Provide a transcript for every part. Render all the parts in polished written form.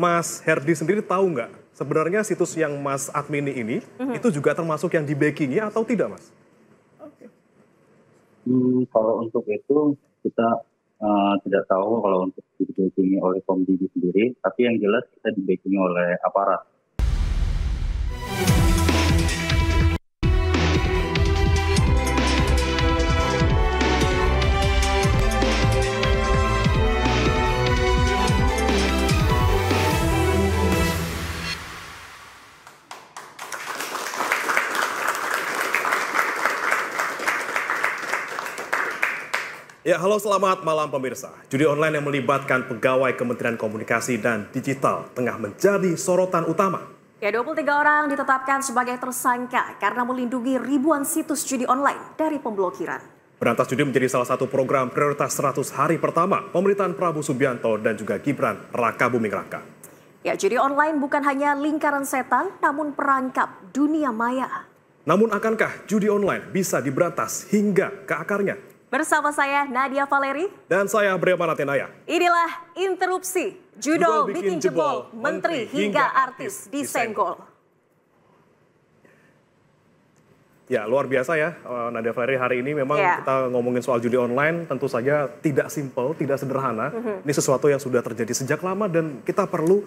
Mas Herdi sendiri tahu nggak sebenarnya situs yang Mas admini ini itu juga termasuk yang di-backing-nya atau tidak, Mas? Kalau untuk itu kita tidak tahu kalau untuk di-backing oleh Komdigi sendiri, tapi yang jelas kita di-backing oleh aparat. Ya, halo selamat malam pemirsa. Judi online yang melibatkan pegawai Kementerian Komunikasi dan Digital tengah menjadi sorotan utama. Ya, 23 orang ditetapkan sebagai tersangka karena melindungi ribuan situs judi online dari pemblokiran. Berantas judi menjadi salah satu program prioritas 100 hari pertama pemerintahan Prabowo Subianto dan juga Gibran Raka Buming Raka. Ya, judi online bukan hanya lingkaran setan, namun perangkap dunia maya. Namun akankah judi online bisa diberantas hingga ke akarnya? Bersama saya Nadia Valeri. Dan saya Brema Natenaya. Inilah Interupsi, judul bikin jebol, menteri hingga artis disenggol. Ya, luar biasa ya Nadia Valeri, hari ini memang kita ngomongin soal judi online tentu saja tidak simpel, tidak sederhana. Ini sesuatu yang sudah terjadi sejak lama dan kita perlu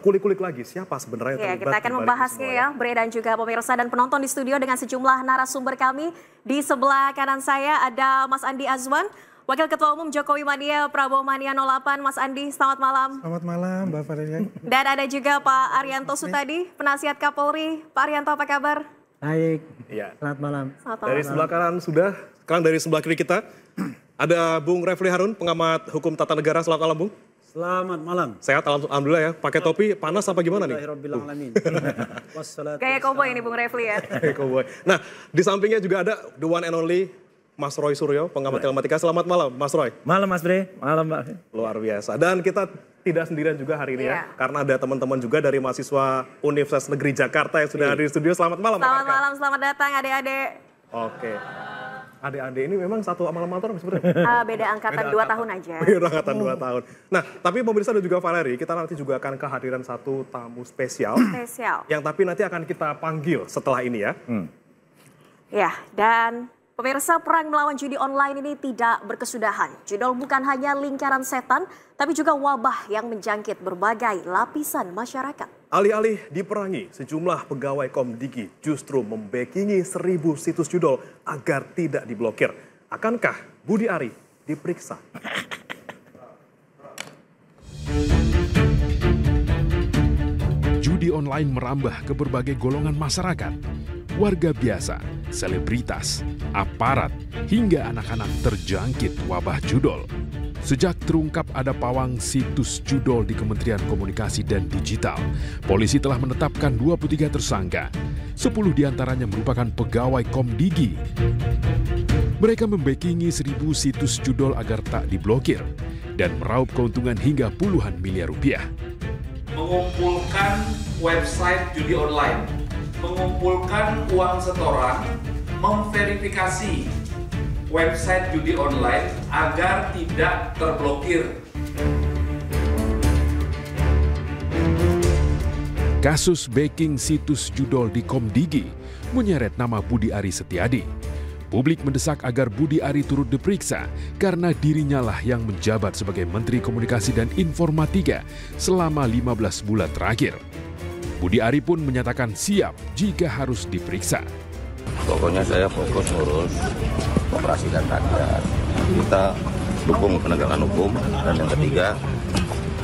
kulik-kulik lagi siapa sebenarnya yang terlibat. Kita akan membahasnya ya, Bre dan juga pemirsa dan penonton di studio dengan sejumlah narasumber kami. Di sebelah kanan saya ada Mas Andi Azwan, Wakil Ketua Umum Jokowi Mania Prabowo Mania 08. Mas Andi, selamat malam. Selamat malam, Mbak Valeri. Dan ada juga Pak Arianto Sutadi, Penasihat Kapolri. Pak Arianto, apa kabar? Baik, ya. Selamat malam. Dari sebelah kanan sudah, sekarang dari sebelah kiri kita ada Bung Refli Harun, pengamat hukum tata negara. Selamat malam, Bung. Selamat malam. Sehat, alhamdulillah ya. Pakai topi, panas apa gimana nih? Kayak koboi ini Bung Refli ya. Kayak koboi. Nah, di sampingnya juga ada the one and only Mas Roy Suryo, pengamat telematika. Selamat malam, Mas Roy. Malam, Mas Bre. Malam, Mbak. Luar biasa. Dan kita tidak sendirian juga hari ini ya. Karena ada teman-teman juga dari mahasiswa Universitas Negeri Jakarta yang sudah hadir di studio. Selamat malam. Selamat malam, selamat datang adik-adik. Oke. Adik-adik ini memang satu amal motor sebenarnya. Beda angkatan 2 tahun aja. Beda angkatan 2 tahun. Nah, tapi pemirsa dan juga Valeri, kita nanti juga akan kehadiran satu tamu spesial. Yang tapi nanti akan kita panggil setelah ini ya. Ya, dan pemirsa, perang melawan judi online ini tidak berkesudahan. Judul bukan hanya lingkaran setan, tapi juga wabah yang menjangkit berbagai lapisan masyarakat. Alih-alih diperangi, sejumlah pegawai Komdigi justru membackingi 1000 situs judul agar tidak diblokir. Akankah Budi Ari diperiksa? Judi online merambah ke berbagai golongan masyarakat. Warga biasa, selebritas, aparat, hingga anak-anak terjangkit wabah judol. Sejak terungkap ada pawang situs judol di Kementerian Komunikasi dan Digital, polisi telah menetapkan 23 tersangka. 10 diantaranya merupakan pegawai Komdigi. Mereka membackingi 1000 situs judol agar tak diblokir dan meraup keuntungan hingga puluhan miliar rupiah. Mengumpulkan website judi online, mengumpulkan uang setoran, memverifikasi website judi online agar tidak terblokir. Kasus backing situs judol di Komdigi menyeret nama Budi Ari Setiadi. Publik mendesak agar Budi Ari turut diperiksa karena dirinya lah yang menjabat sebagai Menteri Komunikasi dan Informatika selama 15 bulan terakhir. Budi Ari pun menyatakan siap jika harus diperiksa. Pokoknya saya fokus ngurus operasi dan rakyat. Kita dukung penegakan hukum, dan yang ketiga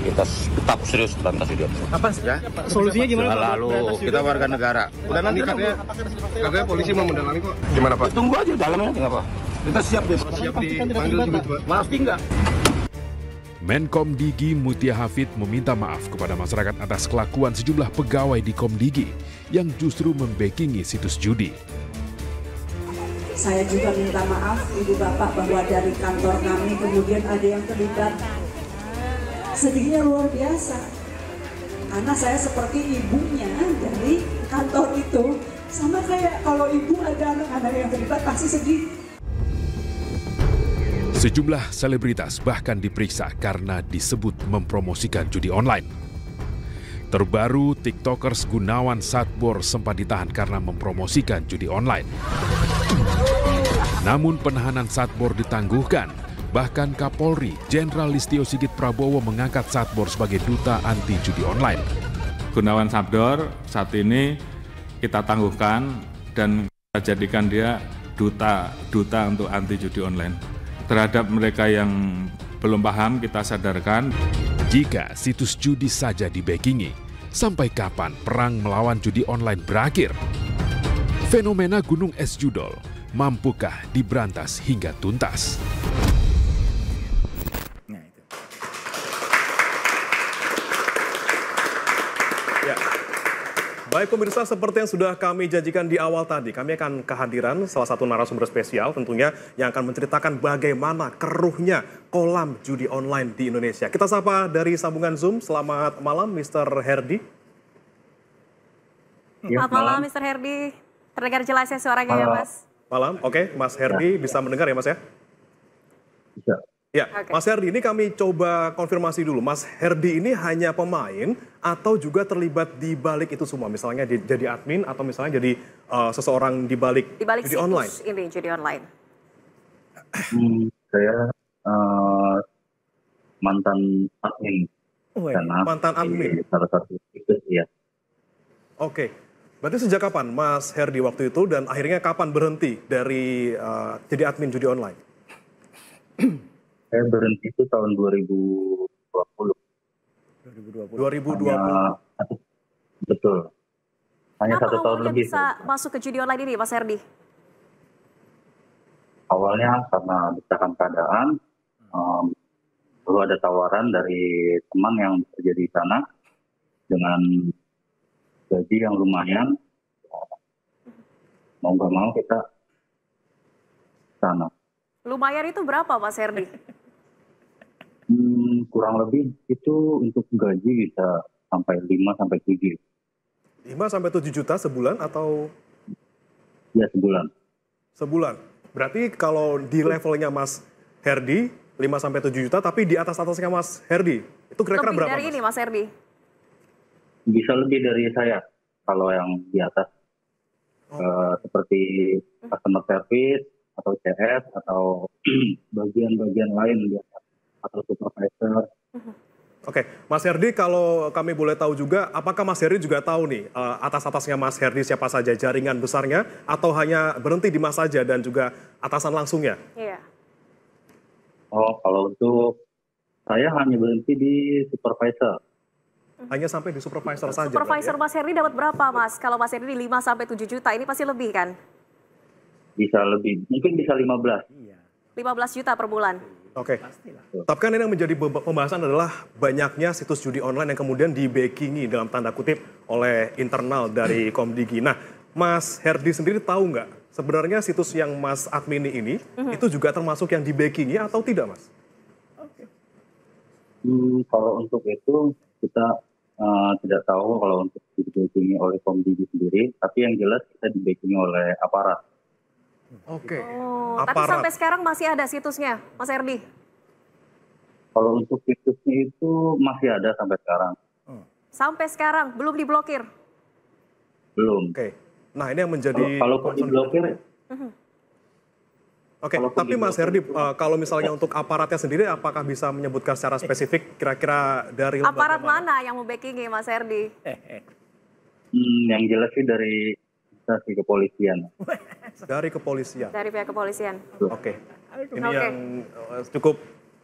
kita tetap serius tentang kasus judi. Apa ya? Solusinya gimana? Lalu kita warga negara. Udah nanti katanya polisi mau mendalami kok. Gimana Pak? Tunggu aja dalamnya nggak apa. Kita siap deh. Siap dipanggil gitu Pak? Pasti nggak. Menkom Digi Mutia Hafid meminta maaf kepada masyarakat atas kelakuan sejumlah pegawai di Komdigi yang justru membackingi situs judi. Saya juga minta maaf Ibu Bapak bahwa dari kantor kami kemudian ada yang terlibat. Sedihnya luar biasa. Karena saya seperti ibunya dari kantor itu. Sama kayak kalau ibu ada anak-anak yang terlibat pasti sedih. Sejumlah selebritas bahkan diperiksa karena disebut mempromosikan judi online. Terbaru, tiktokers Gunawan Satbor sempat ditahan karena mempromosikan judi online. Namun penahanan Satbor ditangguhkan. Bahkan Kapolri Jenderal Listio Sigit Prabowo mengangkat Satbor sebagai duta anti judi online. Gunawan Satbor saat ini kita tangguhkan dan kita jadikan dia duta untuk anti judi online. Terhadap mereka yang belum paham, kita sadarkan. Jika situs judi saja di-backingi, sampai kapan perang melawan judi online berakhir? Fenomena gunung es judol, mampukah diberantas hingga tuntas? Baik pemirsa, seperti yang sudah kami janjikan di awal tadi, kami akan kehadiran salah satu narasumber spesial tentunya yang akan menceritakan bagaimana keruhnya kolam judi online di Indonesia. Kita sapa dari sambungan Zoom, selamat malam Mr. Herdi. Selamat malam Mr. Herdi, terdengar jelas ya suaranya ya Mas? Malam, oke Mas Herdi bisa mendengar ya Mas ya? Bisa. Ya, okay. Mas Herdi, ini kami coba konfirmasi dulu. Mas Herdi ini hanya pemain atau juga terlibat di balik itu semua? Misalnya jadi admin atau misalnya jadi seseorang di balik judi online? Ini judi online. Saya mantan admin. Mantan admin? Salah satu situs, ya. Oke, berarti sejak kapan Mas Herdi waktu itu dan akhirnya kapan berhenti dari jadi admin judi online? Saya berhenti itu tahun 2020. 2020. Betul. Hanya Kenapa 1 tahun lebih. Bisa masuk ke judi online ini, Mas Herdi? Awalnya karena desakan keadaan, lalu ada tawaran dari teman yang bekerja di sana dengan gaji yang lumayan. Mau nggak mau kita sana. Lumayan itu berapa, Mas Herdi? Kurang lebih itu untuk gaji bisa sampai 5-7. 5-7 juta sebulan atau? Ya, sebulan. Sebulan. Berarti kalau di levelnya Mas Herdi 5-7 juta, tapi di atasnya Mas Herdi itu kira-kira berapa? Lebih dari ini Mas Herdi? Bisa lebih dari saya kalau yang di atas. Seperti customer service atau CS atau bagian-bagian lain di atas. Atau supervisor. Oke, Mas Herdi, kalau kami boleh tahu juga, apakah Mas Herdi juga tahu nih atas-atasnya Mas Herdi siapa saja, jaringan besarnya, atau hanya berhenti di Mas saja dan juga atasan langsungnya? Iya. Oh, kalau untuk saya hanya berhenti di supervisor. Hanya sampai di supervisor saja? Supervisor Mas Herdi dapat berapa Mas? Kalau Mas Herdi 5-7 juta, ini pasti lebih kan? Bisa lebih, mungkin bisa 15. 15 juta per bulan. Oke, tapi kan ini yang menjadi pembahasan adalah banyaknya situs judi online yang kemudian di-backingi dalam tanda kutip oleh internal dari Komdigi. Nah, Mas Herdi sendiri tahu nggak sebenarnya situs yang Mas admini ini itu juga termasuk yang di-backingi atau tidak, Mas? Kalau untuk itu kita tidak tahu kalau untuk di-backingi oleh Komdigi sendiri, tapi yang jelas kita di-backingi oleh aparat. Oke. Tapi sampai sekarang masih ada situsnya, Mas Herdi? Kalau untuk situsnya itu masih ada sampai sekarang. Sampai sekarang belum diblokir? Belum. Oke. Nah, ini yang menjadi kalau diblokir. Oke, tapi Mas Herdi, kalau misalnya untuk aparatnya sendiri, apakah bisa menyebutkan secara spesifik kira-kira dari aparat mana yang membackingi, Mas Herdi? Yang jelas sih dari instansi kepolisian. Dari kepolisian? Dari pihak kepolisian. Oke. Ini yang cukup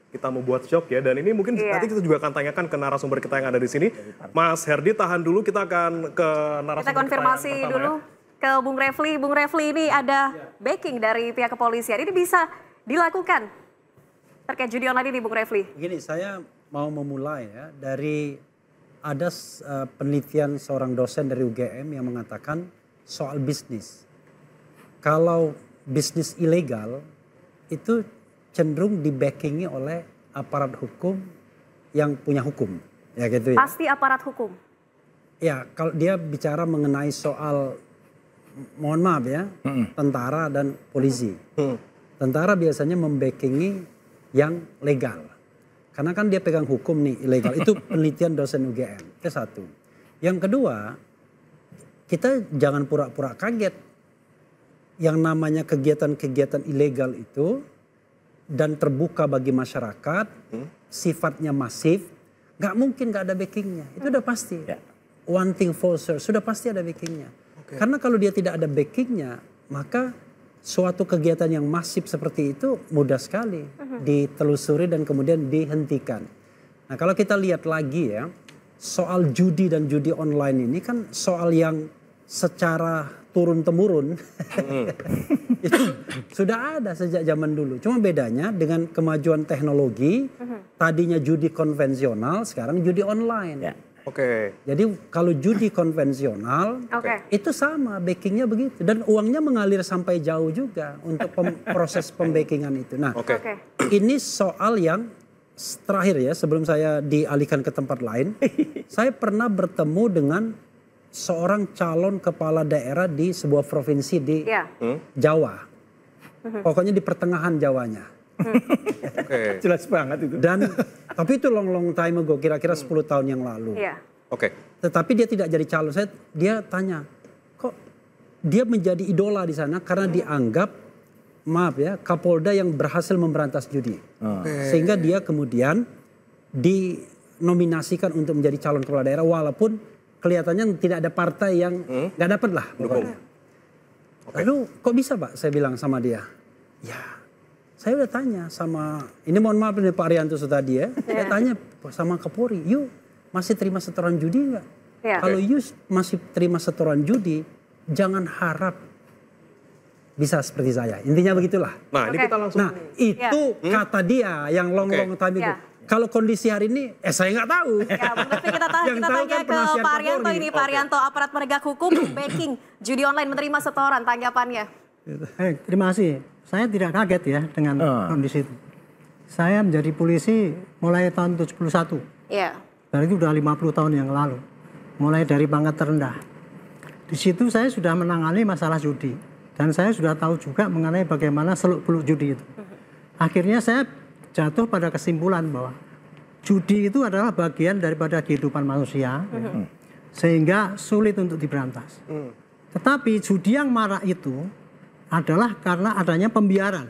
kita membuat shock ya. Dan ini mungkin nanti kita juga akan tanyakan ke narasumber kita yang ada di sini. Mas Herdi, tahan dulu, kita akan ke narasumber kita konfirmasi kita dulu ke Bung Refli. Bung Refli, ini ada backing dari pihak kepolisian. Ini bisa dilakukan terkait judi online ini, Bung Refli? Begini, saya mau memulai ya dari ada penelitian seorang dosen dari UGM yang mengatakan soal bisnis. Kalau bisnis ilegal itu cenderung di-backingi oleh aparat hukum yang punya hukum. Ya gitu ya. Pasti aparat hukum? Ya, kalau dia bicara mengenai soal, mohon maaf ya, tentara dan polisi. Tentara biasanya membackingi yang legal. Karena kan dia pegang hukum nih, ilegal. Itu penelitian dosen UGM, itu satu. Yang kedua, kita jangan pura-pura kaget. Yang namanya kegiatan-kegiatan ilegal itu dan terbuka bagi masyarakat, sifatnya masif, nggak mungkin nggak ada backingnya. Itu udah pasti. One thing for sure, sudah pasti ada backingnya. Karena kalau dia tidak ada backingnya, maka suatu kegiatan yang masif seperti itu mudah sekali ditelusuri dan kemudian dihentikan. Nah kalau kita lihat lagi ya, soal judi dan judi online ini kan soal yang secara turun-temurun itu sudah ada sejak zaman dulu. Cuma bedanya dengan kemajuan teknologi, tadinya judi konvensional, sekarang judi online. Jadi kalau judi konvensional itu sama, backingnya begitu. Dan uangnya mengalir sampai jauh juga untuk proses pembackingan itu. Nah ini soal yang terakhir ya, sebelum saya dialihkan ke tempat lain. Saya pernah bertemu dengan seorang calon kepala daerah di sebuah provinsi di Jawa. Pokoknya di pertengahan Jawanya. Jelas banget itu. Dan tapi itu long time ago, kira-kira 10 tahun yang lalu. Tetapi dia tidak jadi calon. Dia tanya, kok dia menjadi idola di sana karena dianggap, maaf ya, Kapolda yang berhasil memberantas judi. Sehingga dia kemudian dinominasikan untuk menjadi calon kepala daerah walaupun kelihatannya tidak ada partai yang nggak dapat lah pokoknya. Lalu kok bisa Pak? Saya bilang sama dia. Ya, saya udah tanya sama, ini mohon maaf nih Pak Arianto tadi ya. Saya tanya sama Kapolri, you masih terima setoran judi nggak? Kalau you masih terima setoran judi, jangan harap bisa seperti saya. Intinya begitulah. Nah ini kita langsung. Nah itu kata dia yang long time itu. Kalau kondisi hari ini, saya nggak tahu. Ya, kita tanya kan ke Pak Arianto ini, Pak Arianto, aparat penegak hukum backing judi online menerima setoran, tanggapannya? Terima kasih. Saya tidak kaget ya dengan kondisi itu. Saya menjadi polisi mulai tahun 71. Dan itu udah 50 tahun yang lalu. Mulai dari pangkat terendah. Di situ saya sudah menangani masalah judi. Dan saya sudah tahu juga mengenai bagaimana seluk-beluk judi itu. Akhirnya saya jatuh pada kesimpulan bahwa judi itu adalah bagian daripada kehidupan manusia, sehingga sulit untuk diberantas. Tetapi judi yang marak itu adalah karena adanya pembiaran.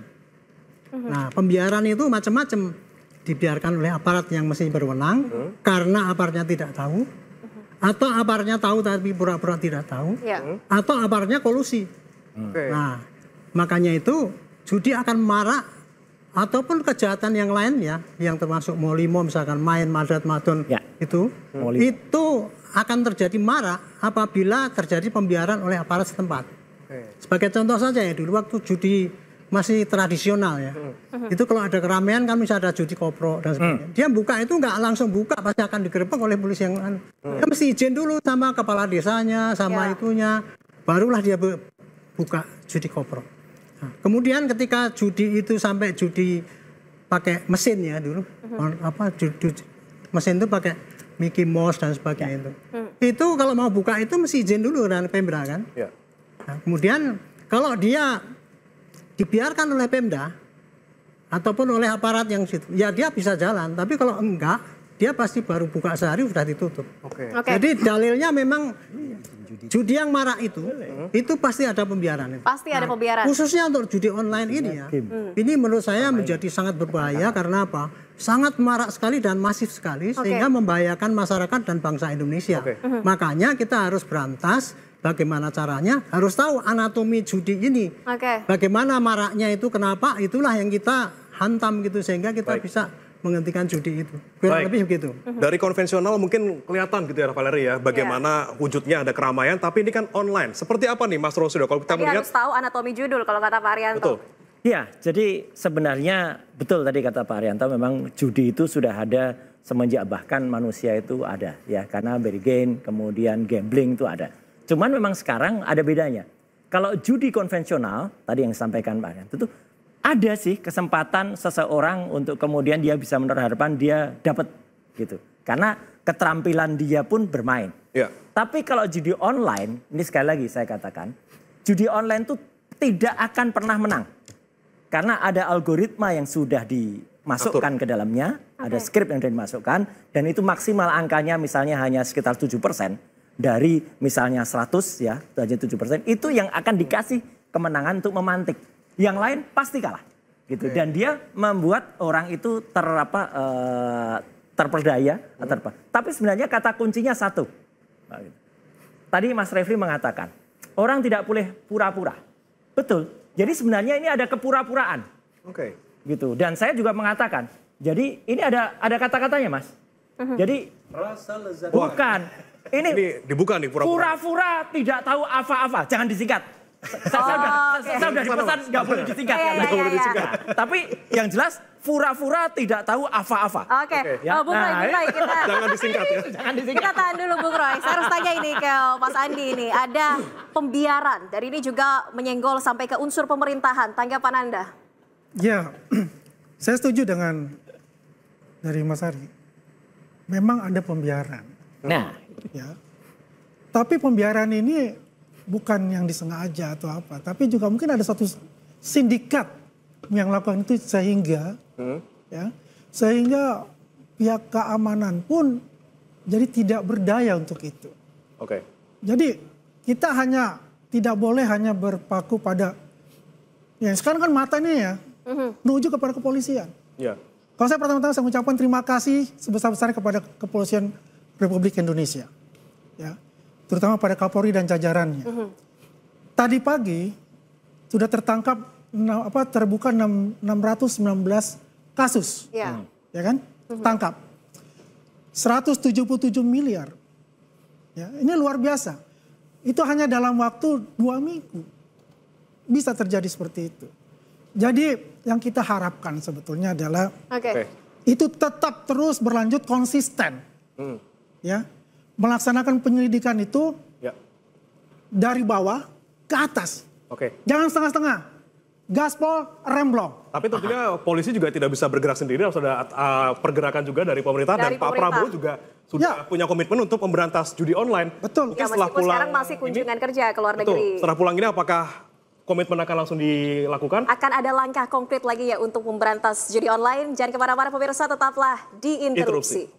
Nah, pembiaran itu macam-macam, dibiarkan oleh aparat yang mesti berwenang, karena aparatnya tidak tahu, atau aparatnya tahu tapi pura-pura tidak tahu, atau aparatnya kolusi. Nah, makanya itu judi akan marak. Ataupun kejahatan yang lain ya, yang termasuk molimo misalkan main madat madon itu akan terjadi marak apabila terjadi pembiaran oleh aparat setempat. Sebagai contoh saja ya, dulu waktu judi masih tradisional ya, itu kalau ada keramaian kan bisa ada judi kopro dan sebagainya. Dia buka itu nggak langsung buka, pasti akan digerebek oleh polisi yang lain. Dia mesti izin dulu sama kepala desanya, sama itunya, barulah dia buka judi kopro. Nah, kemudian ketika judi itu sampai judi pakai mesin ya dulu, mesin itu pakai Mickey Mouse dan sebagainya itu kalau mau buka itu mesti izin dulu dengan Pemda kan. Nah, kemudian kalau dia dibiarkan oleh Pemda ataupun oleh aparat yang situ, ya dia bisa jalan. Tapi kalau enggak, dia pasti baru buka sehari sudah ditutup. Jadi dalilnya memang judi yang marak itu pasti ada pembiaran. Pasti ada pembiaran. Khususnya untuk judi online ini ya. Ini menurut saya menjadi sangat berbahaya karena apa? Sangat marak sekali dan masif sekali sehingga membahayakan masyarakat dan bangsa Indonesia. Makanya kita harus berantas. Bagaimana caranya? Harus tahu anatomi judi ini. Bagaimana maraknya itu, kenapa? Itulah yang kita hantam gitu sehingga kita bisa menghentikan judi itu. Kurang lebih begitu. Dari konvensional mungkin kelihatan gitu ya Valeri ya, bagaimana wujudnya ada keramaian, tapi ini kan online. Seperti apa nih Mas Rosido kalau kita melihat? Harus tahu anatomi judul kalau kata Pak Arianto. Betul. Ya, jadi sebenarnya betul tadi kata Pak Arianto, memang judi itu sudah ada semenjak bahkan manusia itu ada ya, karena bergain, kemudian gambling itu ada. Cuman memang sekarang ada bedanya. Kalau judi konvensional, tadi yang disampaikan Pak Arianto itu ada sih kesempatan seseorang untuk kemudian dia bisa menaruh harapan dia dapat gitu. Karena keterampilan dia pun bermain. Tapi kalau judi online, ini sekali lagi saya katakan, judi online itu tidak akan pernah menang. Karena ada algoritma yang sudah dimasukkan ke dalamnya, ada skrip yang sudah dimasukkan, dan itu maksimal angkanya misalnya hanya sekitar 7%. dari misalnya 100 ya, hanya 7%, itu yang akan dikasih kemenangan untuk memantik. Yang lain pasti kalah. Gitu. Dan dia membuat orang itu terperdaya. Tapi sebenarnya kata kuncinya satu. Nah, gitu. Tadi Mas Refli mengatakan, orang tidak boleh pura-pura. Betul. Jadi sebenarnya ini ada kepura-puraan. Oke. Gitu. Dan saya juga mengatakan, jadi ini ada kata-katanya, Mas. Jadi rasa lezat. Bukan. Ini dibuka nih pura-pura. Pura-pura tidak tahu apa-apa. Jangan disingkat. Saya udah dipesan nggak boleh disingkat. Tapi yang jelas pura-pura tidak tahu apa-apa. Oke. Bung Roy, kita jangan disingkat ya. Jangan disingkat. Kita tahan dulu Bung Roy. Saya harus tanya ini ke Mas Andi ini. Ada pembiaran. Dan ini juga menyenggol sampai ke unsur pemerintahan. Tanggapan Anda? Ya, saya setuju dengan dari Mas Ari. Memang ada pembiaran. Nah. Ya. Tapi pembiaran ini bukan yang disengaja atau apa, tapi juga mungkin ada satu sindikat yang lakukan itu sehingga pihak keamanan pun jadi tidak berdaya untuk itu. Oke. Jadi kita tidak boleh hanya berpaku pada sekarang kan mata nih ya menuju kepada kepolisian. Ya. Kalau saya pertama-tama saya mengucapkan terima kasih sebesar-besarnya kepada Kepolisian Republik Indonesia. Ya. Terutama pada Kapolri dan jajarannya. Tadi pagi sudah terbuka 619 kasus. Ya kan? Tangkap. 177 miliar. Ya, ini luar biasa. Itu hanya dalam waktu 2 minggu. Bisa terjadi seperti itu. Jadi yang kita harapkan sebetulnya adalah itu tetap terus berlanjut konsisten. Ya. Melaksanakan penyelidikan itu dari bawah ke atas. Jangan setengah-setengah. Gaspol, remblong. Tapi tentunya polisi juga tidak bisa bergerak sendiri. Harus ada pergerakan juga dari pemerintah. Dan Pak Prabowo juga sudah punya komitmen untuk memberantas judi online. Betul. Ya, meskipun sekarang masih kunjungan kerja ke luar negeri. Setelah pulang ini apakah komitmen akan langsung dilakukan? Akan ada langkah konkret lagi ya untuk memberantas judi online. Jangan kemana-mana pemirsa, tetaplah di Interupsi.